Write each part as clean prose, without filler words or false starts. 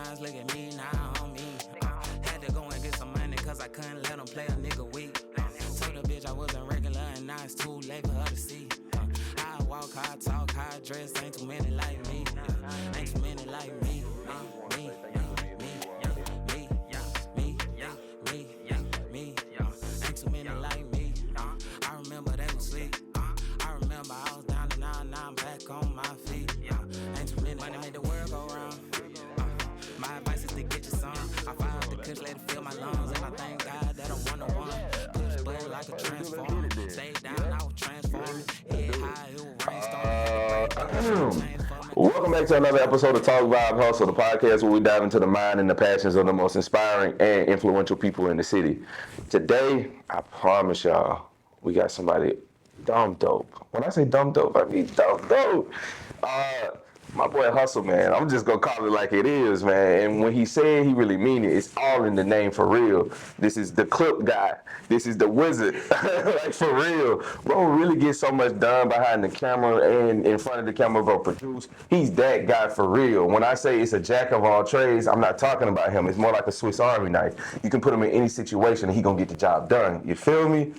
eyes, look at me, now on me. Had to go and get some money, cause I couldn't let them play a nigga weak. Told the bitch I wasn't regular, and now it's too late for her to see. I walk, I talk, I dress, ain't too many like me. Ain't too many like me. Me, ain't too many like me. I remember they was sleep. I remember I was down and now I'm back on my feet. Ain't too many money made the world go round. My advice is to get your some. I fire up the kush, let it fill my lungs, and I thank God that I'm one-on-one. Push button like a transformer. Stay down, I was transforming. Head high, it was rainstorming. Welcome back to another episode of Talk Vibe Hustle, the podcast where we dive into the mind and the passions of the most inspiring and influential people in the city. Today, I promise y'all, we got somebody dumb dope. When I say dumb dope, I mean dumb dope. My boy Hustle, man. I'm just gonna call it like it is, man. And when he said he really mean it, it's all in the name for real. This is the clip guy. This is the wizard. Like for real. Bro really gets so much done behind the camera and in front of the camera, bro, produce. He's that guy for real. When I say it's a jack of all trades, I'm not talking about him. It's more like a Swiss Army knife. You can put him in any situation and he gonna get the job done. You feel me?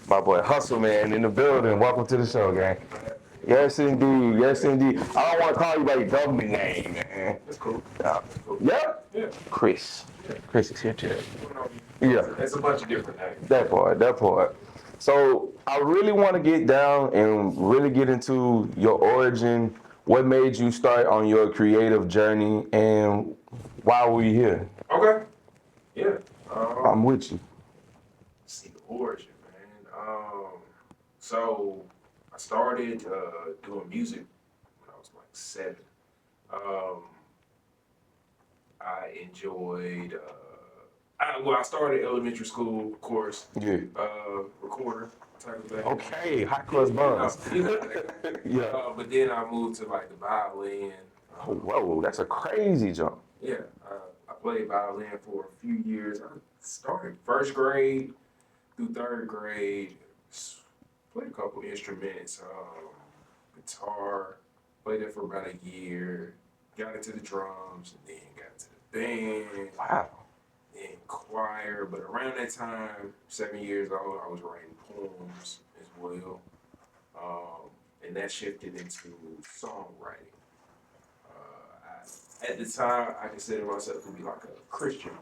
My boy Hustle, man, in the building. Welcome to the show, gang. Yes, indeed. Yes, indeed. I don't want to call you by your government name, man. That's cool. Yep. Yeah. Chris. Chris is here too. Yeah. It's a bunch of different names. That part. So I really want to get down and really get into your origin. What made you start on your creative journey, and why were you here? Okay. Yeah. I'm with you. See the origin, man. So I started doing music when I was like 7. I enjoyed. I started elementary school, of course. Yeah. Recorder type of thing. Okay. Hot cross buns. Yeah. But then I moved to like the violin. Oh, whoa, that's a crazy jump. Yeah, I played violin for a few years. I started first grade through third grade. Played a couple instruments, guitar. Played that for about a year. Got into the drums, and then got into the band. Wow. Then choir. But around that time, 7 years old, I was writing poems as well. And that shifted into songwriting. At the time, I considered myself to be like a Christian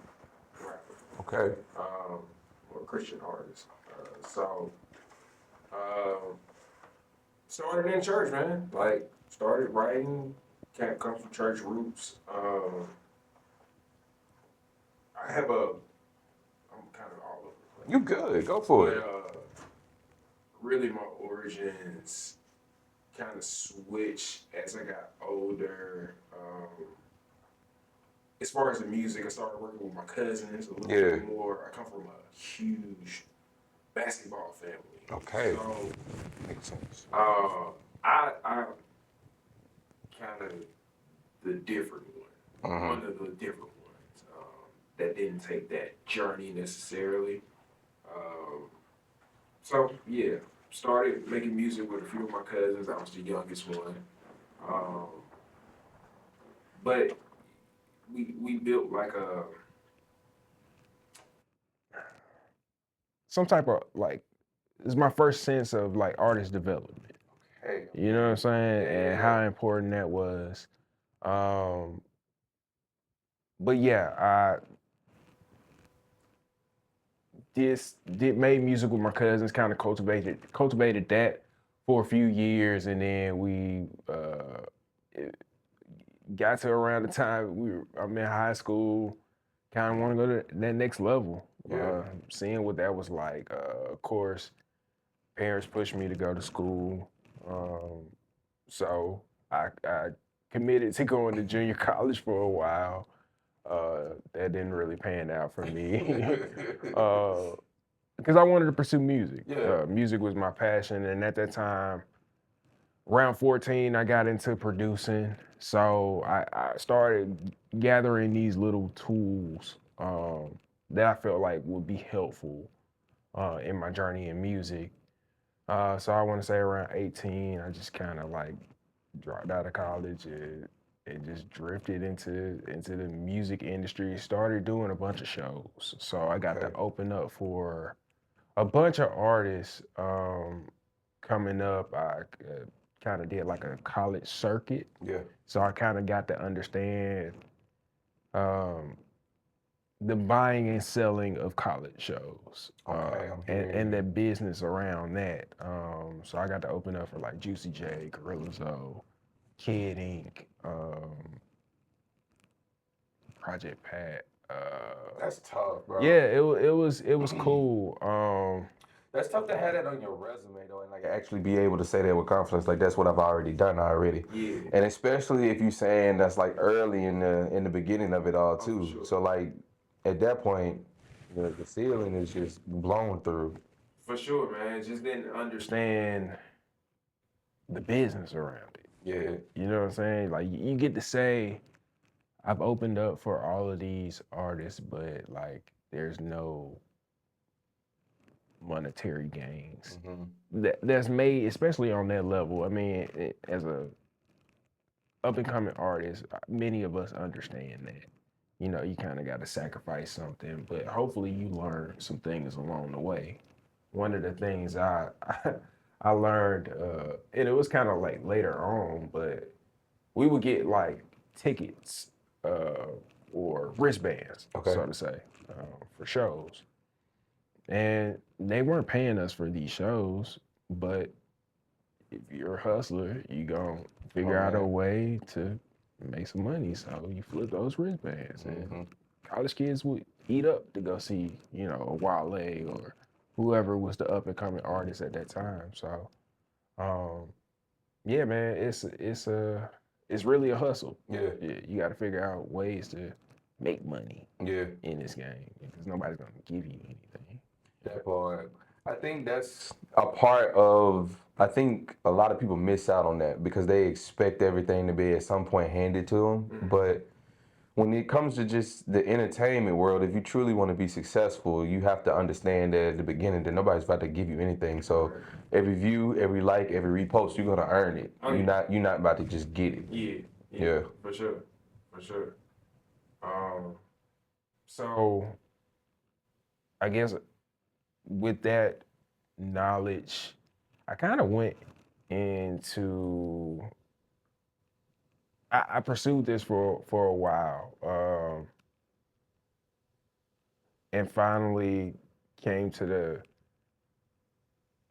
rapper. Okay. Or a Christian artist. Started in church, man. Like, started writing, come from church roots. I'm kind of all over the place. You good. Go for it. Really, my origins kind of switched as I got older. As far as the music, I started working with my cousins a little bit more. I come from a huge basketball family. Okay. So, makes sense. I kind of the different one. One of the different ones that didn't take that journey necessarily. So yeah, started making music with a few of my cousins. I was the youngest one. But we built like some type of like, it's my first sense of like artist development. Okay. You know what I'm saying? And how important that was. But yeah, I made music with my cousins, kind of cultivated that for a few years, and then we got to around the time I'm in high school, kind of want to go to that next level. Seeing what that was like. Of course, parents pushed me to go to school, so I committed to going to junior college for a while. That didn't really pan out for me because I wanted to pursue music. Music was my passion, and at that time, around 14, I got into producing. So I started gathering these little tools that I felt like would be helpful in my journey in music. So I want to say around 18, I just kind of like dropped out of college and it just drifted into the music industry. Started doing a bunch of shows, so I got to open up for a bunch of artists. Coming up, I kind of did like a college circuit. Yeah. So I kind of got to understand the buying and selling of college shows, and the business around that. So I got to open up for like Juicy J, Gorilla Zoe, Kid Ink, Project Pat. That's tough, bro. Yeah, it was cool. That's tough to have that on your resume though, and like actually be able to say that with confidence. Like that's what I've already done already. Yeah. And especially if you saying that's like early in the beginning of it all too. Sure. So like at that point, the ceiling is just blown through. For sure, man. Just didn't understand. Understand the business around it. Yeah. You know what I'm saying? Like you get to say, I've opened up for all of these artists, but like there's no monetary gains that's made, especially on that level. I mean, as a up and coming artist, many of us understand that. You know, you kind of got to sacrifice something, but hopefully you learn some things along the way. One of the things I learned, and it was kind of like later on, but we would get like tickets or wristbands, so to say, for shows. And they weren't paying us for these shows, but if you're a hustler, you gonna figure out a way to make some money. So you flip those wristbands, and college kids would eat up to go see, you know, a Wale or whoever was the up and coming artist at that time. So, yeah, man, it's really a hustle. Yeah. You got to figure out ways to make money. Yeah. In this game, because nobody's gonna give you anything. That part. I think that's a part of. I think a lot of people miss out on that because they expect everything to be at some point handed to them. But when it comes to just the entertainment world, if you truly want to be successful, you have to understand that at the beginning that nobody's about to give you anything. So every view, every like, every repost, you're gonna earn it. You're not about to just get it. Yeah. For sure. So I guess with that knowledge, I kind of went into. I pursued this for a while, and finally came to the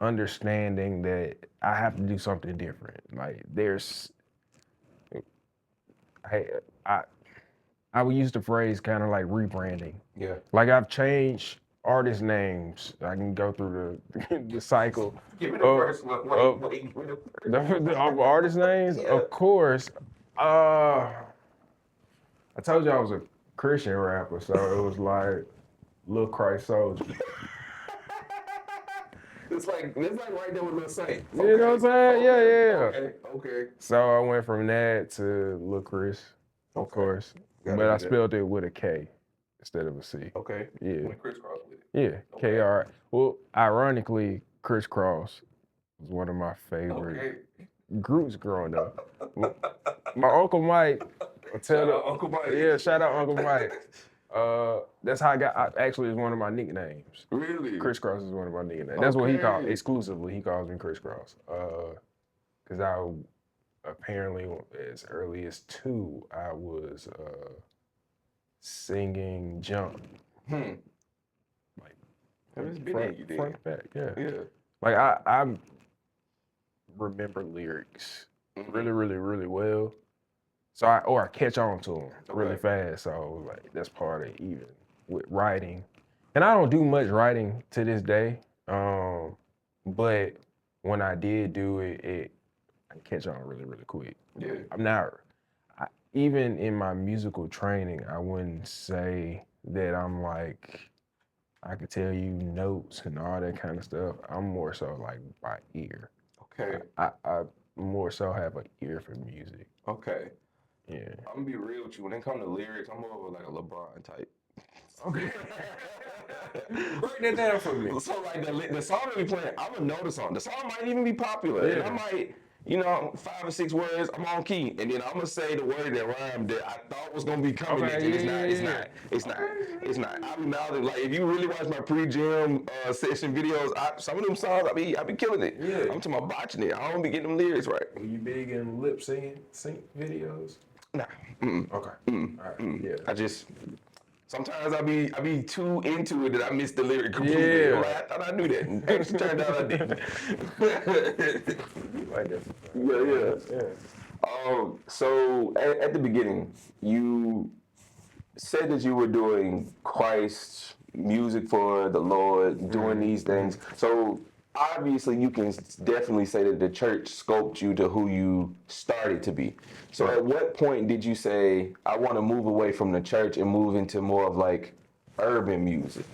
understanding that I have to do something different. Like I would use the phrase kind of like rebranding. Yeah. Like I've changed artist names. I can go through the cycle. Give me the first one. Wait. The artist names, of course. I told you I was a Christian rapper, so it was like Lil Christ Soldier. It's like right there with Lil Saint. You know what I'm saying? Yeah. Okay. So I went from that to Lil Chris, of course, but I spelled it with a K instead of a C. Okay. Yeah. Went crisscross with it. Yeah. Okay. KR. Well, ironically, Crisscross was one of my favorite groups growing up. My Uncle Mike. Shout out Uncle Mike. Yeah, shout out Uncle Mike. That's how actually is one of my nicknames. Really? Crisscross is one of my nicknames. That's what he called exclusively. He calls me Crisscross. Cause I apparently as early as 2, I was singing Jump. Like front back, yeah. Like I remember lyrics really, really, really well. So I catch on to them really fast. So like that's part of even with writing. And I don't do much writing to this day. But when I did do it, I catch on really, really quick. Yeah. I'm not even in my musical training, I wouldn't say that I'm like I could tell you notes and all that kind of stuff. I'm more so like by ear. Okay. I more so have an ear for music. Okay. Yeah. I'm gonna be real with you. When it comes to lyrics, I'm more of like a LeBron type. Okay. Break that down for me. So like the song that we playing, I'm gonna know the song. The song might even be popular. Yeah. And you know, 5 or 6 words, I'm on key. And then I'm gonna say the word that rhymed that I thought was gonna be coming next, Okay, and yeah. it's not. I be mouthing, like, if you really watch my pre-gym session videos, some of them songs, I be killing it. Yeah. I'm talking about botching it. I don't be getting them lyrics right. Were you big in lip sync videos? Nah. Okay. All right. Yeah. I just, sometimes I be too into it that I miss the lyric completely. Yeah. I'm like, I thought I knew that. And actually turned out I didn't. Like that. Yeah. So at the beginning, you said that you were doing Christ music for the Lord, doing these things. So obviously, you can definitely say that the church scoped you to who you started to be. So at what point did you say, I want to move away from the church and move into more of like urban music?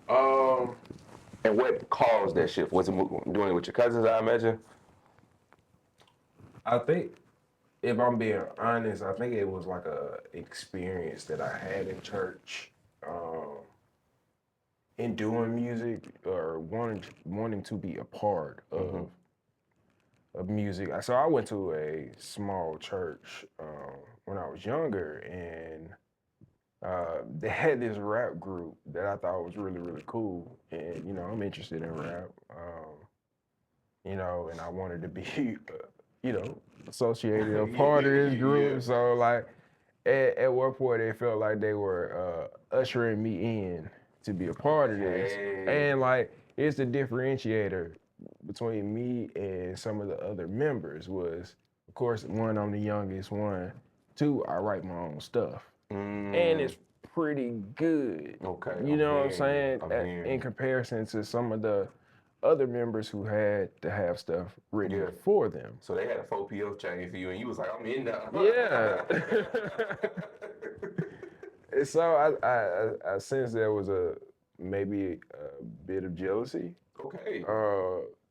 And what caused that shift? Was it doing it with your cousins, I imagine? I think, if I'm being honest, I think it was like a experience that I had in church, in doing music or wanting to be a part of music. So I went to a small church when I was younger, and they had this rap group that I thought was really, really cool. And, you know, I'm interested in rap, you know, and I wanted to be, you know, associated, a part of this group. Yeah. So, like, at one point, they felt like they were ushering me in to be a part of this. Hey. And, like, it's the differentiator between me and some of the other members was, of course, one, I'm the youngest, one, two, I write my own stuff. And it's pretty good. Okay, You know what I'm I'm saying? hearing you. In comparison to some of the other members who had to have stuff written for them. So they had a 4PO chain for you, and you was like, I'm in now. Yeah. And so I sensed there was maybe a bit of jealousy. Okay.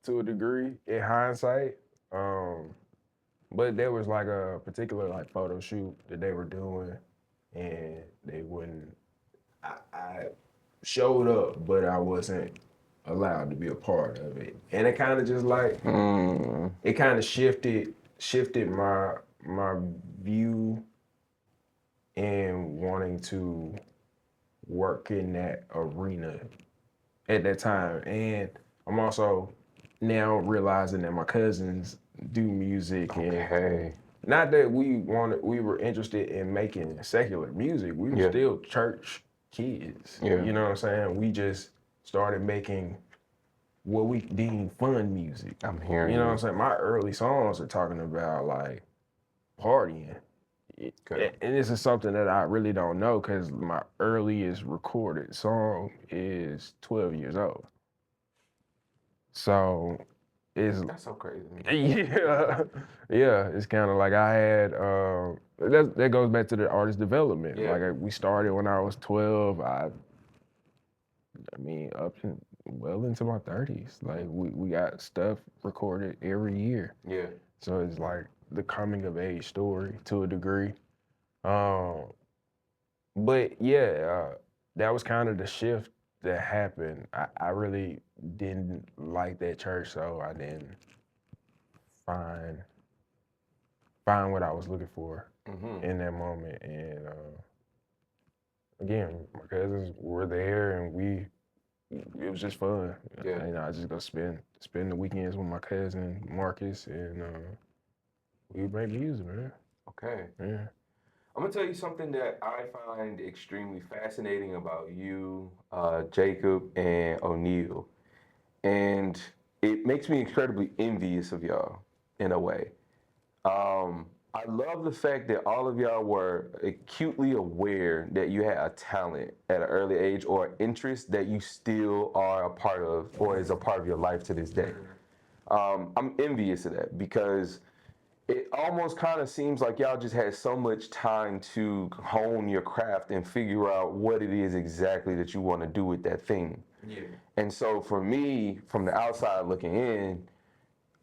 To a degree, in hindsight. But there was like a particular like photo shoot that they were doing, and they wouldn't. I showed up, but I wasn't allowed to be a part of it, and it kind of just like it kind of shifted my view and wanting to work in that arena at that time. And I'm also now realizing that my cousins do music, and not that we were interested in making secular music. We were still church kids. Yeah. You know what I'm saying? We just started making what we deem fun music. I'm hearing You know what I'm saying? My early songs are talking about like partying. And this is something that I really don't know because my earliest recorded song is 12 years old. So That's so crazy to me. yeah. It's kind of like I had that goes back to the artist development. Yeah. Like we started when I was 12. I mean well into my 30s. Like we got stuff recorded every year. Yeah. So it's like the coming of age story to a degree. But yeah, that was kind of the shift that happened. I really didn't like that church, so I didn't find what I was looking for in that moment. And again, my cousins were there, and it was just fun. Yeah. You know, I just go spend the weekends with my cousin Marcus, and we make music, man. Okay. Yeah. I'm gonna tell you something that I find extremely fascinating about you, Jacob, and O'Neal, and it makes me incredibly envious of y'all in a way. I love the fact that all of y'all were acutely aware that you had a talent at an early age or an interest that you still are a part of or is a part of your life to this day. I'm envious of that because it almost kind of seems like y'all just had so much time to hone your craft and figure out what it is exactly that you want to do with that thing. Yeah. And so for me, from the outside looking in,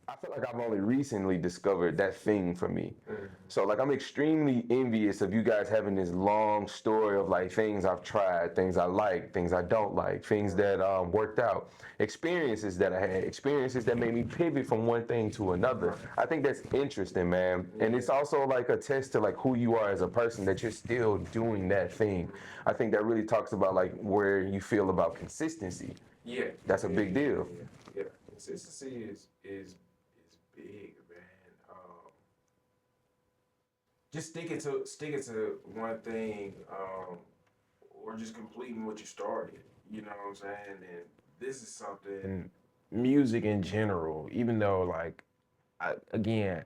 I feel like I've only recently discovered that thing for me. So like I'm extremely envious of you guys having this long story of like things I've tried, things I like, things I don't like, things that worked out, experiences that I had, experiences that made me pivot from one thing to another. I think that's interesting, man. And it's also like a test to like who you are as a person that you're still doing that thing. I think that really talks about like where you feel about consistency. Yeah, That's a big deal. Yeah, consistency is big, man. Just sticking to one thing, or just completing what you started. You know what I'm saying? And this is something. And music in general, even though like again,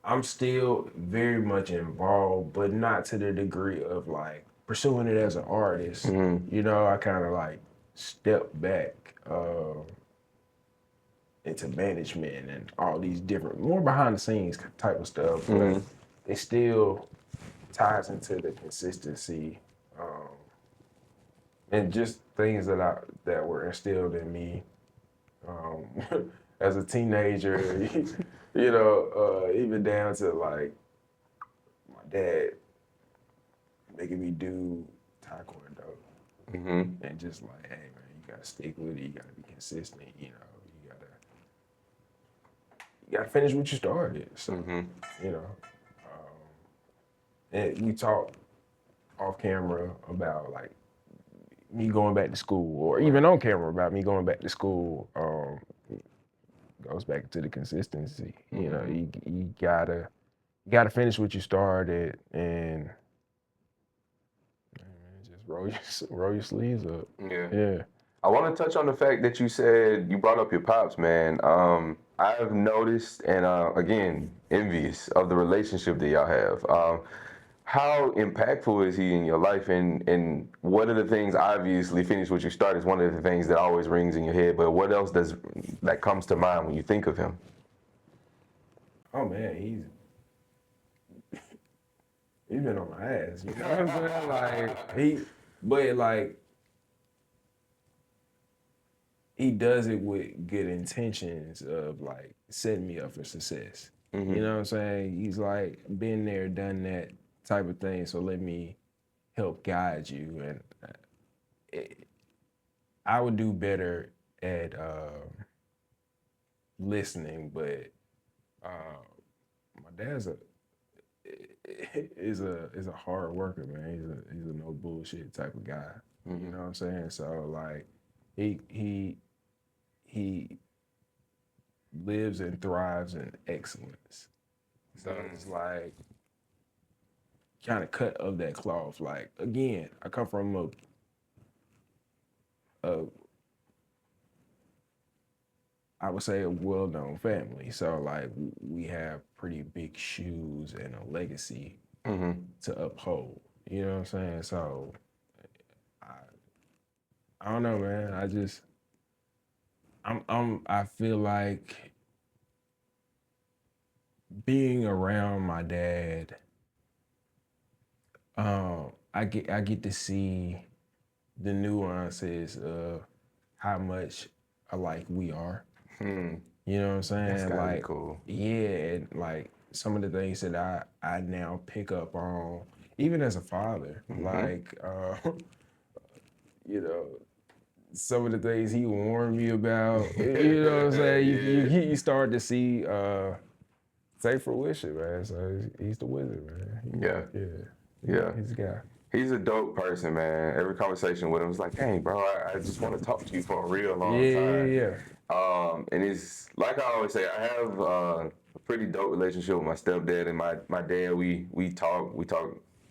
I'm still very much involved, but not to the degree of like pursuing it as an artist. You know, I kind of like stepped back into management and all these different, more behind the scenes type of stuff, but it still ties into the consistency and just things that were instilled in me as a teenager. You know, even down to like my dad making me do taekwondo, and just like, hey man, you gotta stick with it. You gotta be consistent. You know, you gotta finish what you started. So you know, and we talked off camera about like me going back to school, or even on camera about me going back to school. Goes back to the consistency. You know, you gotta finish what you started, and just roll your sleeves up. Yeah. I want to touch on the fact that you said you brought up your pops, man. I've noticed, and again, envious of the relationship that y'all have. How impactful is he in your life, and what are the things? Obviously, finish what you start is one of the things that always rings in your head. But what else that comes to mind when you think of him? Oh man, he's been on my ass. You know what I'm saying? Like he does it with good intentions of like setting me up for success. You know what I'm saying? He's like been there, done that type of thing. So let me help guide you, and I would do better at listening, but my dad's is a hard worker, man. He's a no bullshit type of guy. You know what I'm saying? So like he lives and thrives in excellence. So it's like kind of cut of that cloth. Like again, I come from I would say a well-known family. So like we have pretty big shoes and a legacy to uphold. You know what I'm saying? So I don't know, man. I feel like being around my dad, I get to see the nuances of how much alike we are. You know what I'm saying? That's gotta be like cool. Yeah, and like some of the things that I now pick up on, even as a father, like you know, some of the things he warned me about. You know what I'm saying? You start to see take fruition, man. So he's the wizard, man. He's the guy. He's a dope person, man. Every conversation with him is like, "Hey, bro, I just want to talk to you for a real long time." And it's like I always say, I have a pretty dope relationship with my stepdad and my dad. We talk.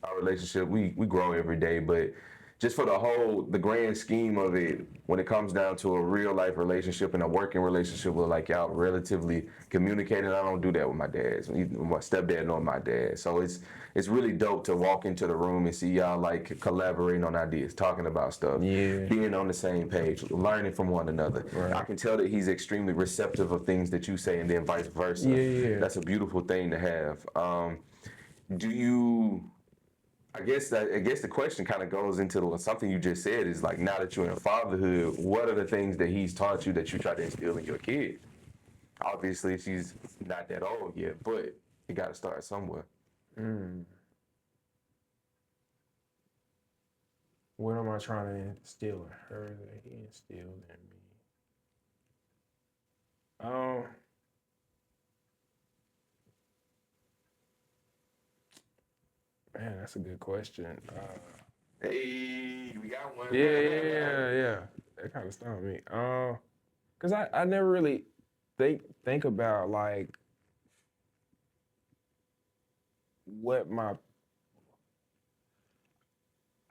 Our relationship. We grow every day, but just for the grand scheme of it, when it comes down to a real life relationship and a working relationship with like y'all relatively communicating, I don't do that with my dad. My stepdad nor my dad. So it's really dope to walk into the room and see y'all like collaborating on ideas, talking about stuff, being on the same page, learning from one another. Right. I can tell that he's extremely receptive of things that you say and then vice versa. That's a beautiful thing to have. I guess the question kind of goes into something you just said is like, now that you're in fatherhood, what are the things that he's taught you that you try to instill in your kid? Obviously, she's not that old yet, but you got to start somewhere. What am I trying to instill in her that he instilled in me? Man, that's a good question. Hey, we got one. Yeah. That kind of stumped me. Cause I never really think about like what my.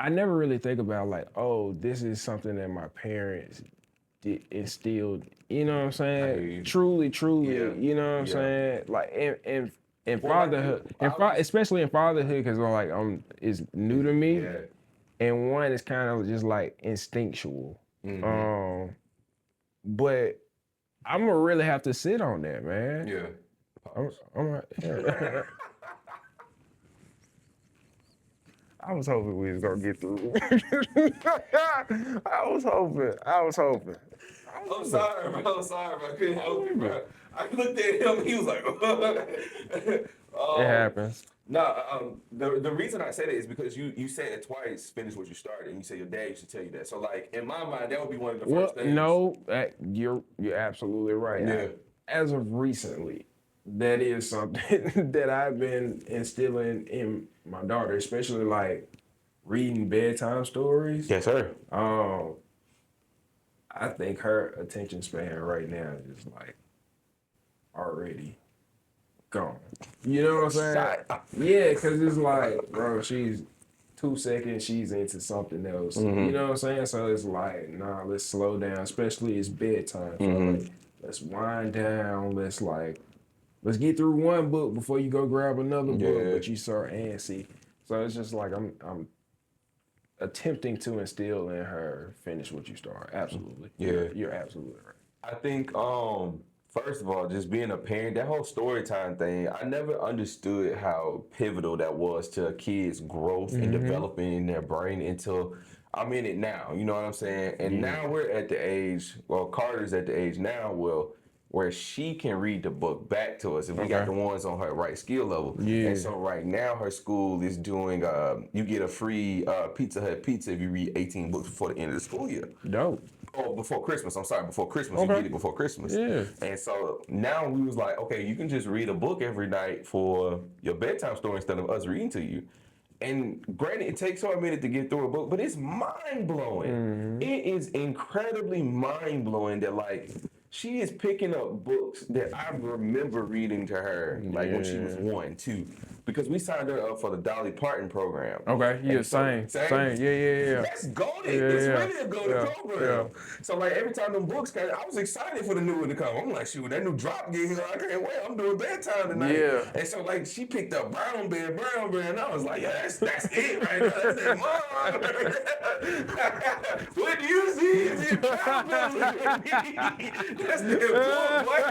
I never really think about like, oh, this is something that my parents instilled. You know what I'm saying? Truly, Yeah. you know what I'm Yeah. saying? Like in Well, fatherhood, especially in fatherhood, because like it's new to me. Yeah. And one is kind of just like instinctual. But I'm gonna really have to sit on that, man. Yeah. Yeah. I was hoping we was gonna get through. I was hoping. I'm sorry, bro. I couldn't help it, bro. I looked at him. He was like, It happens. No, the reason I say that is because you said it twice, finish what you started, and you said your dad used to tell you that. So like in my mind, that would be one of the first things. No, you're absolutely right. Yeah. As of recently, that is something that I've been instilling in my daughter, especially like reading bedtime stories. Yes, sir. I think her attention span right now is like already gone. You know what I'm saying? Yeah, because it's like, bro, she's 2 seconds, she's into something else. You know what I'm saying? So it's like, nah, let's slow down, especially it's bedtime. So like, let's wind down, let's get through one book before you go grab another book, but you start antsy. So it's just like I'm attempting to instill in her, finish what you start. Absolutely. Yeah. You're absolutely right. I think first of all, just being a parent, that whole story time thing, I never understood how pivotal that was to a kid's growth and developing in their brain until I'm in it now. You know what I'm saying? And now we're at the age, well, Carter's at the age now, where she can read the book back to us if we got the ones on her right skill level. Yeah. And so right now her school is doing, you get a free Pizza Hut pizza if you read 18 books before the end of the school year. Dope. Oh, before Christmas. I'm sorry, before Christmas. You get it before Christmas. Yeah. And so now we was like, okay, you can just read a book every night for your bedtime story instead of us reading to you. And granted, it takes her a minute to get through a book, but it's mind-blowing. It is incredibly mind-blowing that, like, she is picking up books that I remember reading to her, like, when she was 1, 2. Because we signed her up for the Dolly Parton program. Okay, yeah, same. Yeah. That's golden. Yeah, It's yeah. really a golden program. So, like, every time them books came, I was excited for the new one to come. I'm like, shoot, that new drop get here, I can't wait. I'm doing bedtime tonight. Yeah. And so, like, she picked up Brown Bear, and I was like, yeah, that's it right now. That's it, Mom. What do you see? Is it Brown Bear? That's the book, boy.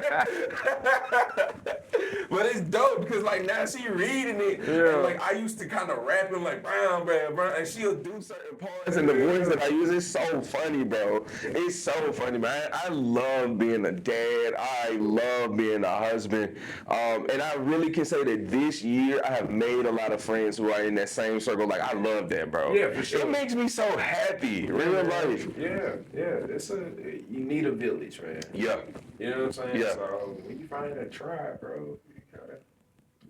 But it's dope because, like, now she reading it. And, like, I used to kind of rap him like Brown Bear, and she'll do certain parts. And the voice that I use is so funny, bro. It's so funny, man. I love being a dad. I love being a husband. And I really can say that this year I have made a lot of friends who are in that same circle. Like, I love that, bro. Yeah, for sure. It makes me so happy, real life. Yeah. You need a village, man. Yeah. You know what I'm saying? Yeah. So when you find that tribe, bro, you gotta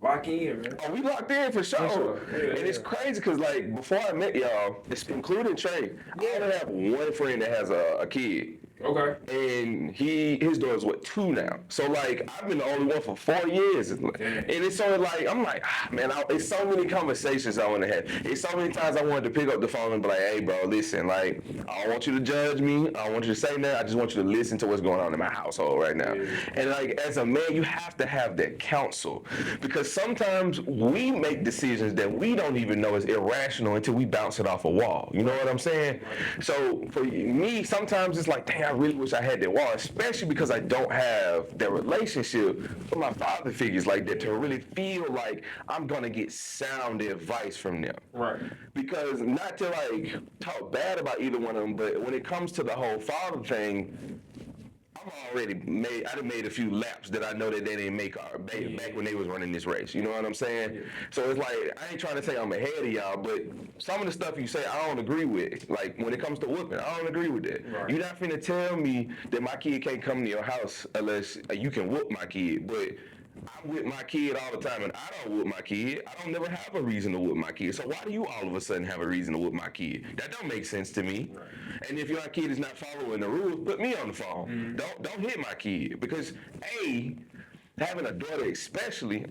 lock in, man. Oh, we locked in for sure. Yeah, and it's crazy because, like, before I met y'all, including Trey, I only have one friend that has a kid. Okay. And his daughter's 2 now. So like I've been the only one for 4 years. And it's sort of like I'm like, man, it's so many conversations I want to have. It's so many times I wanted to pick up the phone and be like, hey bro, listen, like I don't want you to judge me. I don't want you to say that. I just want you to listen to what's going on in my household right now. And like as a man, you have to have that counsel because sometimes we make decisions that we don't even know is irrational until we bounce it off a wall. You know what I'm saying? So for me, sometimes it's like, dang, I really wish I had that wall, especially because I don't have that relationship with my father figures like that to really feel like I'm gonna get sound advice from them. Right. Because not to like talk bad about either one of them, but when it comes to the whole father thing, I done made a few laps that I know that they didn't make back when they was running this race. You know what I'm saying? Yeah. So it's like, I ain't trying to say I'm ahead of y'all, but some of the stuff you say, I don't agree with. Like, when it comes to whooping, I don't agree with that. Right. You're not finna tell me that my kid can't come to your house unless you can whoop my kid, but I whip my kid all the time, and I don't whip my kid. I don't never have a reason to whip my kid. So why do you all of a sudden have a reason to whip my kid? That don't make sense to me. Right. And if your kid is not following the rules, put me on the phone. Don't hit my kid, because having a daughter especially,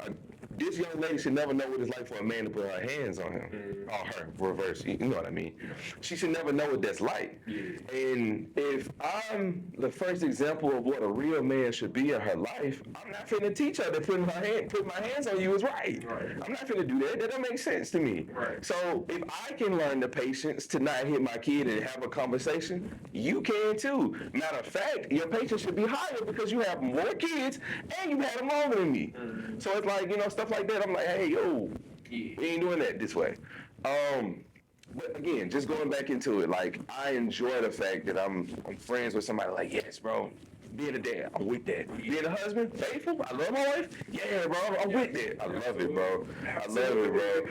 this young lady should never know what it's like for a man to put her hands on him. Or her, reverse, you know what I mean? She should never know what that's like. And if I'm the first example of what a real man should be in her life, I'm not finna teach her that putting my hands on you is right. I'm not finna do that. That don't make sense to me. Right. So if I can learn the patience to not hit my kid and have a conversation, you can too. Matter of fact, your patience should be higher because you have more kids and you had them longer than me. So it's like, stuff like that. I'm like, hey, yo, we ain't doing that this way. But again, just going back into it, like, I enjoy the fact that I'm friends with somebody like, yes, bro, being a dad, I'm with that. Being a husband, faithful, I love my wife, yeah, bro, I'm with that. I love it, bro. I love it, bro.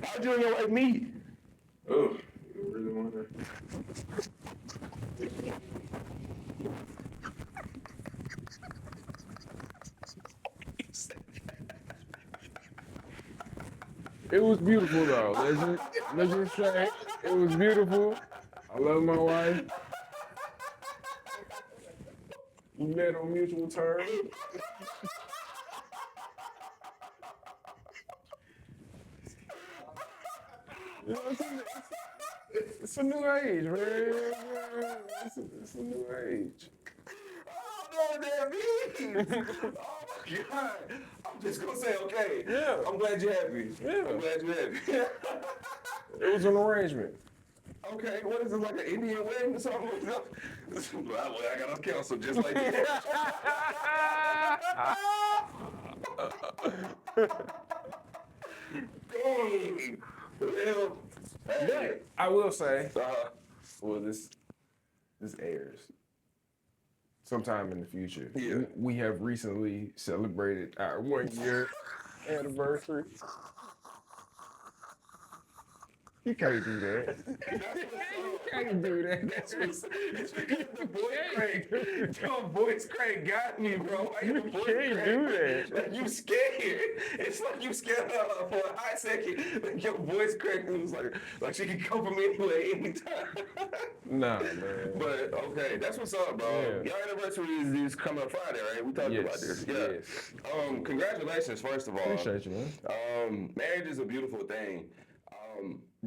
How'd you and your wife meet? Oh, you really want to? It was beautiful though. Let's just say it was beautiful. I love my wife. We met on mutual terms. It's a new age, man. It's a new age. I don't know what that means. Oh my God. I'm just gonna say, okay. Yeah. I'm glad you're happy. Yeah. I'm glad you're happy. It was an arrangement. Okay, what is it, like an Indian wedding or something? Well, I got a counsel just like that. Dang. Well, But I will say, well, this airs sometime in the future. Yeah. We have recently celebrated our 1 year anniversary. You can't do that. You can't do that. It's because the voice crack. Your voice crack got me, bro. You can't do that. Like, you scared. It's like you scared for a hot second. Like, your voice cracked. It was like she could come from anywhere, anytime. Nah, man. But okay, that's what's up, bro. Yeah. Your anniversary is coming up Friday, right? We talked about this. Yeah. Yes. Congratulations, first of all. Appreciate you, man. Marriage is a beautiful thing.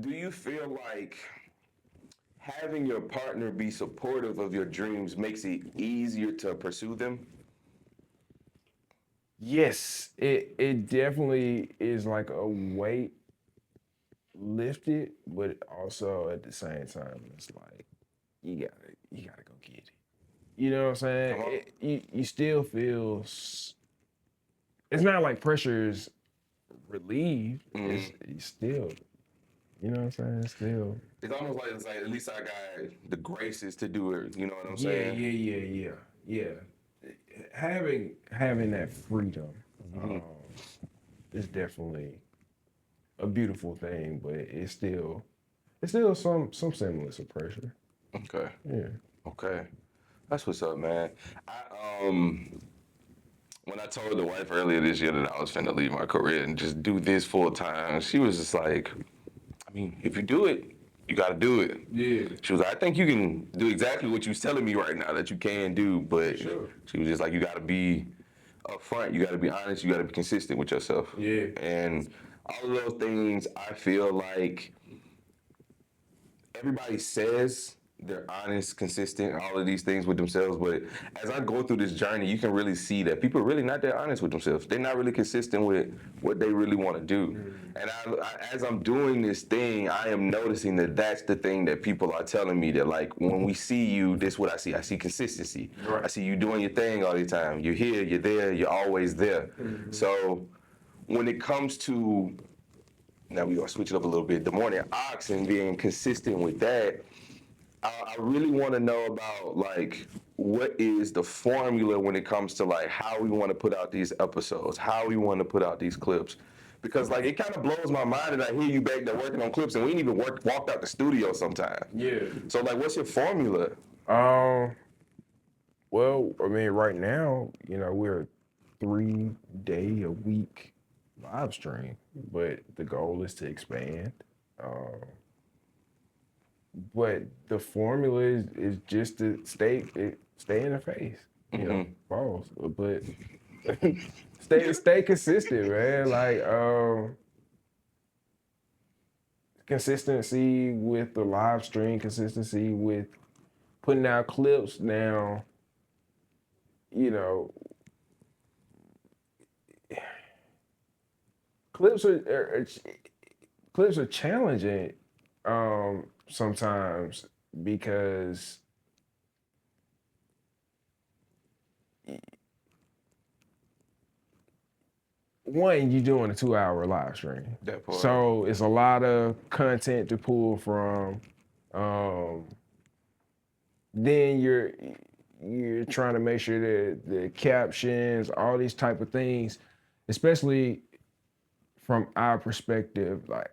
Do you feel like having your partner be supportive of your dreams makes it easier to pursue them? Yes, it definitely is like a weight lifted, but also at the same time, it's like you gotta go get it. You know what I'm saying? You still feel. It's not like pressure's relieved. It's still. You know what I'm saying? Still. It's almost like at least I got the graces to do it. You know what I'm saying? Yeah. Having that freedom is definitely a beautiful thing, but it's still some semblance of pressure. Okay. Yeah. Okay. That's what's up, man. When I told the wife earlier this year that I was finna leave my career and just do this full time, she was just like, I mean, if you do it, you gotta do it. Yeah. She was like, I think you can do exactly what you're telling me right now that you can do, but Sure. She was just like, you gotta be upfront, you gotta be honest, you gotta be consistent with yourself. Yeah. And all of those things, I feel like everybody says they're honest, consistent, all of these things with themselves, but as I go through this journey, you can really see that people are really not that honest with themselves. They're not really consistent with what they really want to do. And as I'm doing this thing, I am noticing that that's the thing that people are telling me, that like, when we see you, this is what I see. I see consistency. Right. I see you doing your thing all the time. You're here, you're there, you're always there. So when it comes to, now we're gonna switch it up a little bit, the Morning Aux and being consistent with that, I really want to know about like what is the formula when it comes to like how we want to put out these episodes, how we want to put out these clips, because like it kind of blows my mind and I hear you back there working on clips and we ain't even walked out the studio sometimes. Yeah. So like, what's your formula? Well, I mean, right now, we're a 3-day a week live stream, but the goal is to expand. But the formula is just to stay in the face, balls. But stay consistent, man. Like consistency with the live stream, consistency with putting out clips now. Clips are challenging sometimes because one, you're doing a 2-hour live stream, That part. so it's a lot of content to pull from. Then you're trying to make sure that the captions, all these type of things, especially from our perspective, like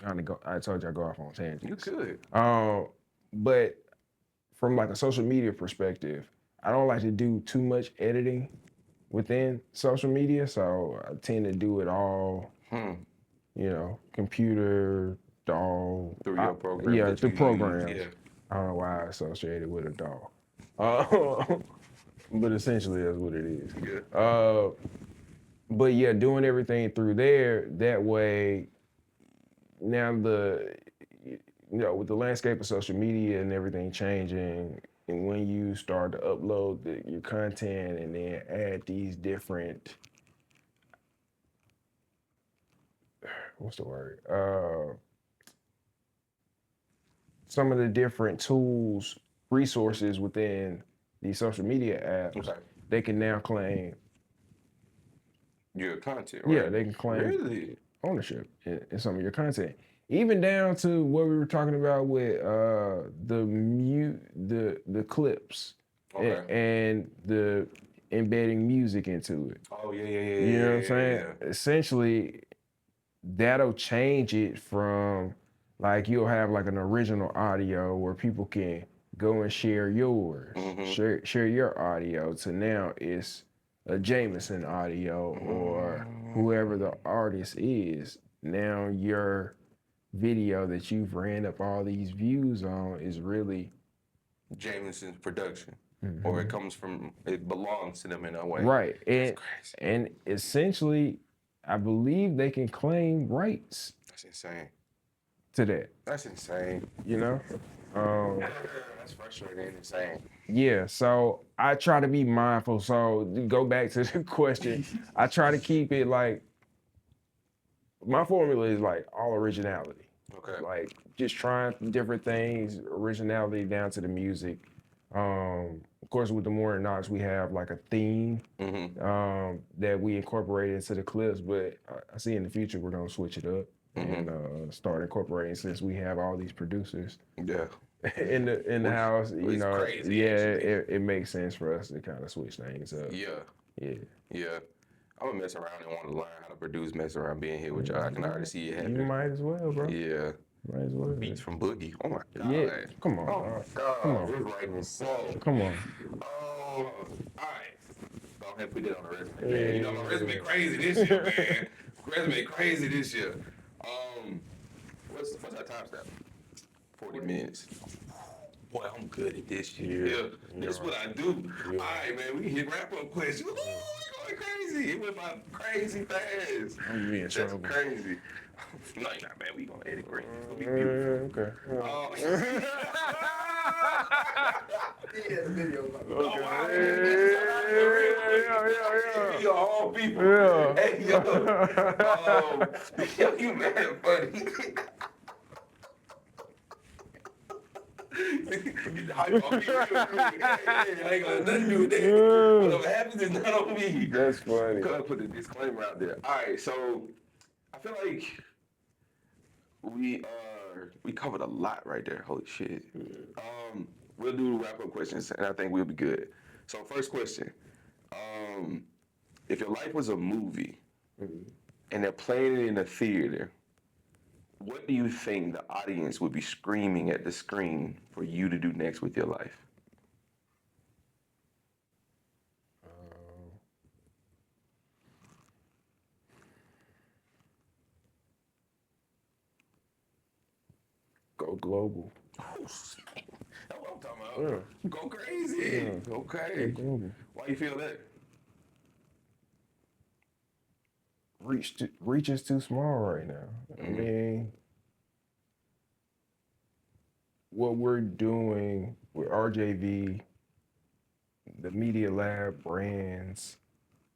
I told you I go off on tangents. You could. But from like a social media perspective, I don't like to do too much editing within social media, so I tend to do it all, computer, DAW. Through your program. Yeah, through programs. Yeah. I don't know why I associated with a DAW. But essentially that's what it is. Yeah. But yeah, doing everything through there, that way, now with the landscape of social media and everything changing, and when you start to upload your content and then add these different, what's the word? Some of the different tools, resources within these social media apps, they can now claim your content, right? Yeah, they can claim ownership in some of your content. Even down to what we were talking about with the clips and the embedding music into it. Oh yeah. You know what I'm saying? Yeah. Essentially, that'll change it from like you'll have like an original audio where people can go and share yours, share your audio, to now it's a Jameson audio or whoever the artist is. Now your video that you've ran up all these views on is really Jameson's production, or it belongs to them in a way. Right. That's crazy. And essentially, I believe they can claim rights. That's insane. To that. That's insane. That's frustrating and insane. Yeah, so I try to be mindful. So to go back to the question, I try to keep it like, my formula is like all originality. Okay. Like just trying different things, originality down to the music. Of course, with the Morning Aux, we have like a theme that we incorporate into the clips, but I see in the future we're gonna switch it up and start incorporating, since we have all these producers. Yeah. in the house, crazy, it makes sense for us to kind of switch things up. Yeah. I'm gonna mess around and want to learn how to produce, mess around being here with y'all. I can already see it happening. You might as well, bro. Yeah. Might as well. Beats from Boogie. Oh my God. Yeah. Come on. Oh my God. Come on. We're writing a song. Come on. Oh, all right. Go ahead and put that on the resume, man. You know my resume crazy this year, man. Resume crazy this year. What's our time stamp? 40 minutes. Boy, I'm good at this shit. Yeah. This is what I do. Yeah. All right, man. We hit wrap-up questions. Ooh, we going crazy. It went by crazy fast. I'm being trouble. That's crazy. No, you're not, man. We gonna edit great. It's gonna be beautiful. Okay. Yeah, the video. Okay. Yo, all people. Yeah. Hey, yo. You mad funny. I ain't got nothing to do with that. Whatever happens is not on me. That's funny. Gotta put the disclaimer out there. All right, so I feel like we sir. We covered a lot right there. Holy shit. We'll do wrap-up questions, and I think we'll be good. So first question. If your life was a movie, and they're playing it in a theater, what do you think the audience would be screaming at the screen for you to do next with your life? Go global. Oh, shit. That's what I'm talking about. Yeah. Go crazy. Yeah. Okay. Go global. Why you feel that? Reach is too small right now. I mean, what we're doing with RJV, the Media Lab brands,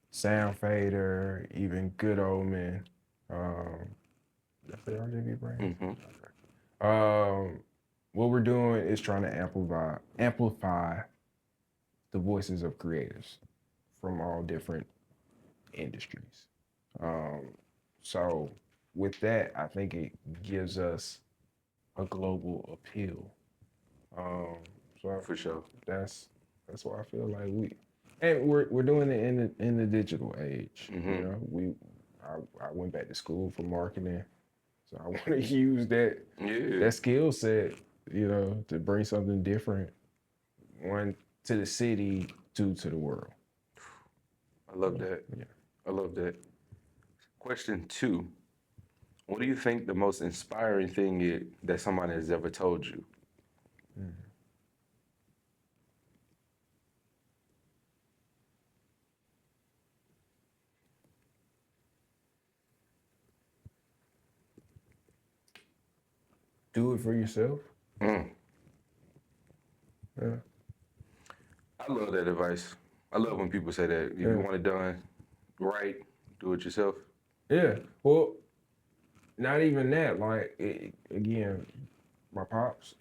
Sound Fader, even Good Omen, that's the RJV brand? Okay. What we're doing is trying to amplify the voices of creators from all different industries. So with that, I think it gives us a global appeal. So For sure. That's why I feel like we're doing it in the digital age. You know, I went back to school for marketing, so I want to use that skill set, you know, to bring something different, one to the city, two to the world. I love that. Yeah. I love that. Question 2. What do you think the most inspiring thing is that somebody has ever told you? Do it for yourself. Yeah. I love that advice. I love when people say that. If you want it done right, do it yourself. Yeah. Well, not even that. Like, again, my pops,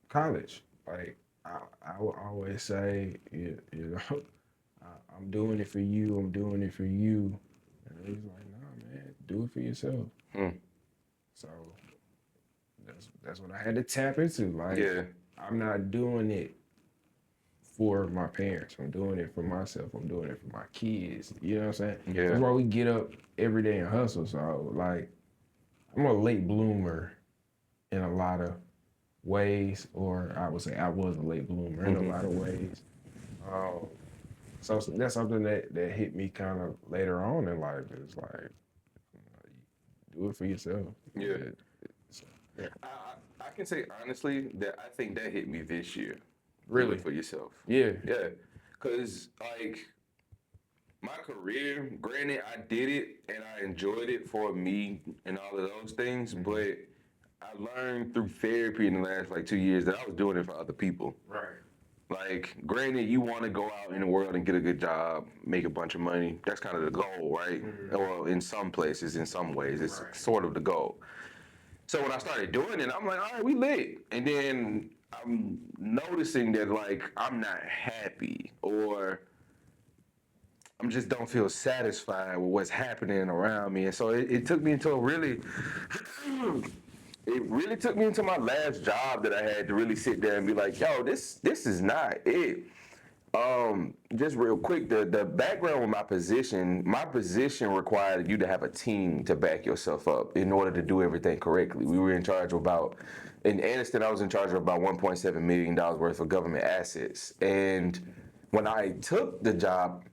college. Like, I would always say, you know, I'm doing it for you. I'm doing it for you. And he's like, nah, man, do it for yourself. So that's what I had to tap into. Like, I'm not doing it for my parents. I'm doing it for myself. I'm doing it for my kids. You know what I'm saying? Yeah. That's why we get up every day and hustle. So, like, I'm a late bloomer in a lot of ways, or I would say I was a late bloomer in a lot of ways. So that's something that hit me kind of later on in life. It's like, do it for yourself. Yeah. I can say honestly that I think that hit me this year. Really? Do it for yourself. Yeah. Yeah. Because, like, my career, granted, I did it and I enjoyed it for me and all of those things, but I learned through therapy in the last, like, 2 years that I was doing it for other people. Right. Like, granted, you want to go out in the world and get a good job, make a bunch of money. That's kind of the goal, right? Well, in some places, in some ways, it's sort of the goal. So when I started doing it, I'm like, all right, we lit. And then I'm noticing that, like, I'm not happy, or I just don't feel satisfied with what's happening around me. And so it took me into it really took me into my last job that I had to really sit there and be like, yo, this is not it. Just real quick, the background with my position required you to have a team to back yourself up in order to do everything correctly. We were in charge of in Anniston, I was in charge of about $1.7 million worth of government assets. And when I took the job,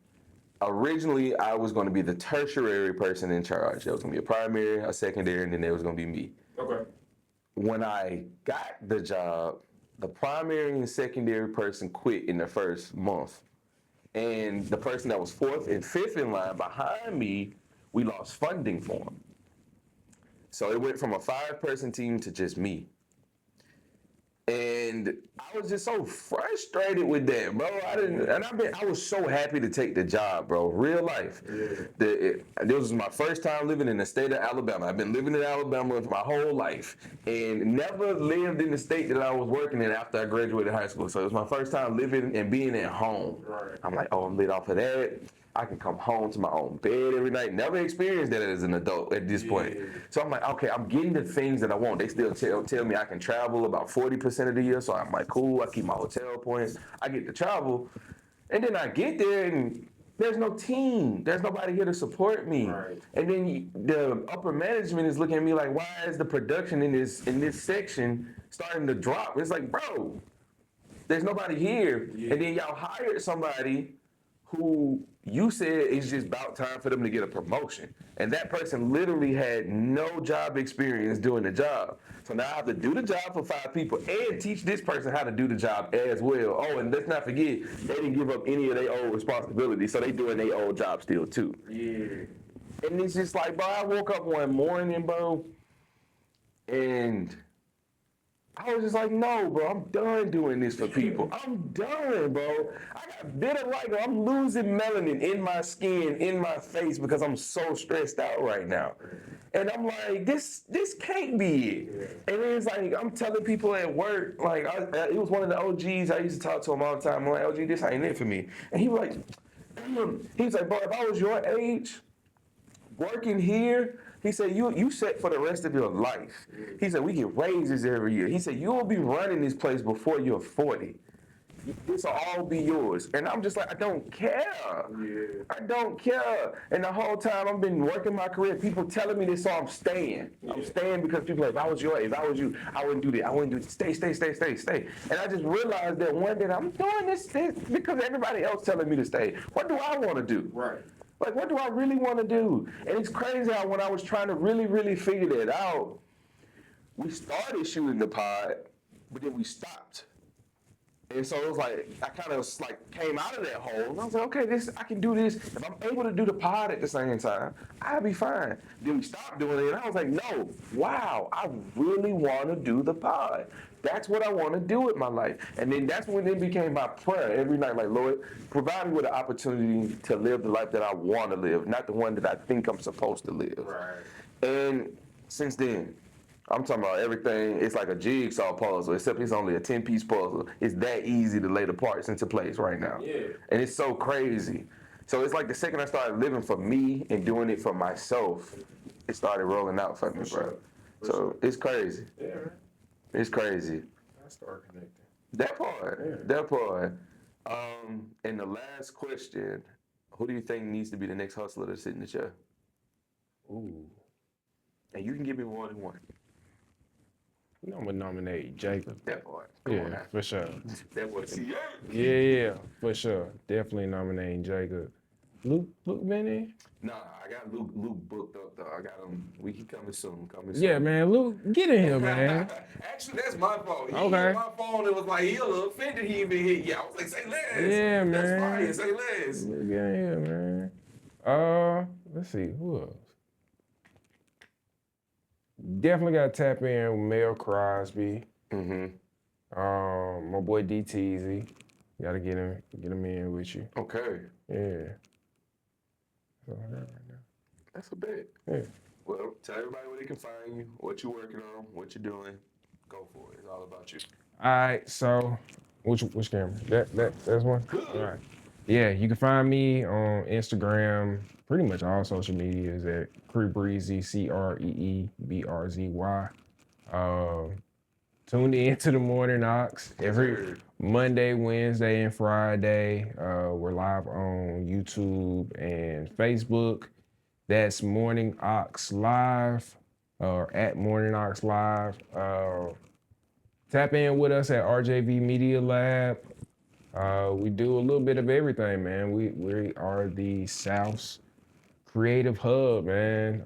originally I was going to be the tertiary person in charge. There was going to be a primary, a secondary, and then there was going to be me. Okay. When I got the job, the primary and secondary person quit in the first month. And the person that was 4th and 5th in line behind me, we lost funding for them. So it went from a 5-person team to just me. And I was just so frustrated with that, bro. I was so happy to take the job, bro. Real life. Yeah. This was my first time living in the state of Alabama. I've been living in Alabama for my whole life and never lived in the state that I was working in after I graduated high school. So it was my first time living and being at home. Right. I'm like, oh, I'm lit off of that. I can come home to my own bed every night. Never experienced that as an adult at this point. So I'm like, okay, I'm getting the things that I want. They still tell me I can travel about 40% of the year. So I'm like, cool, I keep my hotel points. I get to travel. And then I get there and there's no team. There's nobody here to support me. Right. And then the upper management is looking at me like, why is the production in this section starting to drop? It's like, bro, there's nobody here. Yeah. And then y'all hired somebody who you said it's just about time for them to get a promotion. And that person literally had no job experience doing the job. So now I have to do the job for 5 people and teach this person how to do the job as well. Oh, and let's not forget, they didn't give up any of their old responsibilities, so they doing their old job still too. Yeah. And it's just like, bro, I woke up one morning, bro, and I was just like, no, bro, I'm done doing this for people. I'm done, bro. I got vitiligo. I'm losing melanin in my skin, in my face, because I'm so stressed out right now. And I'm like, this can't be it. And it's like, I'm telling people at work, like, it was one of the OGs, I used to talk to him all the time. I'm like, OG, this ain't it for me. And he was like, bro, if I was your age, working here, he said, you set for the rest of your life. He said, we get raises every year. He said, you'll be running this place before you're 40. This will all be yours. And I'm just like, I don't care. Yeah. I don't care. And the whole time I've been working my career, people telling me this, so I'm staying. I'm staying because people are like, if I was your age, if I was you, I wouldn't do that. I wouldn't do this. Stay. And I just realized that one day I'm doing this because everybody else telling me to stay. What do I want to do? Right. Like, what do I really want to do? And it's crazy how when I was trying to really, really figure that out, we started shooting the pod, but then we stopped. And so it was like, I kind of like came out of that hole. And I was like, okay, I can do this. If I'm able to do the pod at the same time, I'll be fine. Then we stopped doing it. And I was like, no, wow, I really want to do the pod. That's what I want to do with my life. And then that's when it became my prayer every night, like, Lord, provide me with an opportunity to live the life that I want to live, not the one that I think I'm supposed to live. Right. And since then, I'm talking about everything. It's like a jigsaw puzzle, except it's only a 10-piece puzzle. It's that easy to lay the parts into place right now. Yeah. And it's so crazy. So it's like the second I started living for me and doing it for myself, it started rolling out for me, bro. So it's crazy. Yeah. It's crazy. I start connecting. That part. And the last question, who do you think needs to be the next hustler to sit in the chair? Ooh. And you can give me more than one. You know, I'm gonna nominate Jacob. That part. Yeah, for sure. That boy, see, Yeah, for sure. Definitely nominating Jacob. Luke been in? Nah, I got Luke booked up though. I got him. We keep coming soon. Yeah, man. Luke, get in here, man. Actually, that's my fault. He Okay. hit my phone and was like, he a little offended he even hit you. I was like, say less. Yeah, man. That's fine. Say less. Luke, get in here, man. Let's see, who else? Definitely got to tap in with Mel Crosby. My boy DTZ. Got to get him in with you. Okay. Yeah. So, right now. That's a bet. Yeah. Well, tell everybody where they can find you, what you're working on, what you're doing. Go for it. It's all about you. All right, so which camera? That's one? Good. All right. Yeah, you can find me on Instagram, pretty much all social medias at Creebreezy, CreeBrzy. Tune in to the Morning Aux every Monday, Wednesday, and Friday. We're live on YouTube and Facebook. That's Morning Aux Live, or at Morning Aux Live. Tap in with us at RJV Media Lab. We do a little bit of everything, man. We are the South's creative hub, man.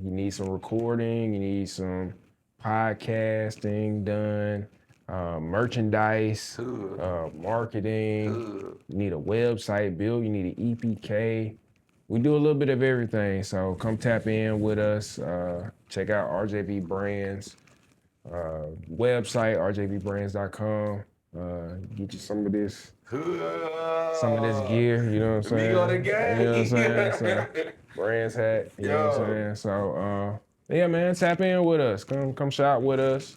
You need some recording, you need some podcasting done, merchandise, marketing. You need a website built, you need an EPK. We do a little bit of everything, so come tap in with us. Check out RJV Brands website, rjvbrands.com. Get you some of this gear, you know what I'm saying? We go to gang. You know what I'm saying? So, Brands hat, you know what I'm saying? So, yeah, man, tap in with us. Come shop with us.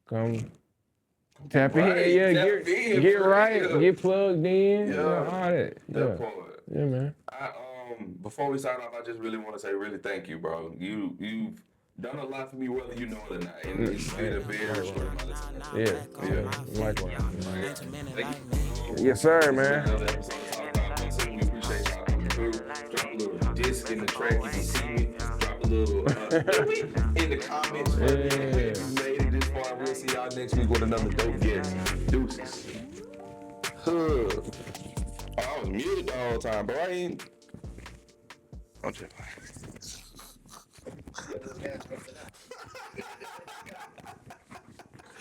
Come tap in. Yeah, get right, get plugged in. Yeah. All that. That part. Yeah, man. Before we sign off, I just really want to say thank you, bro. You've done a lot for me, whether you know it or not, and it's been a very short amount of time. Yeah. Likewise. Thank you. Yes, sir, This man. is another episode of Talk About Hustle. We appreciate y'all coming through. Drop a little disc in the track if you see me. Drop a little in the comments for me if you made it this far. We'll see y'all next week with another dope guest. Deuces. Oh, I was muted the whole time, bro. I ain't. I'm just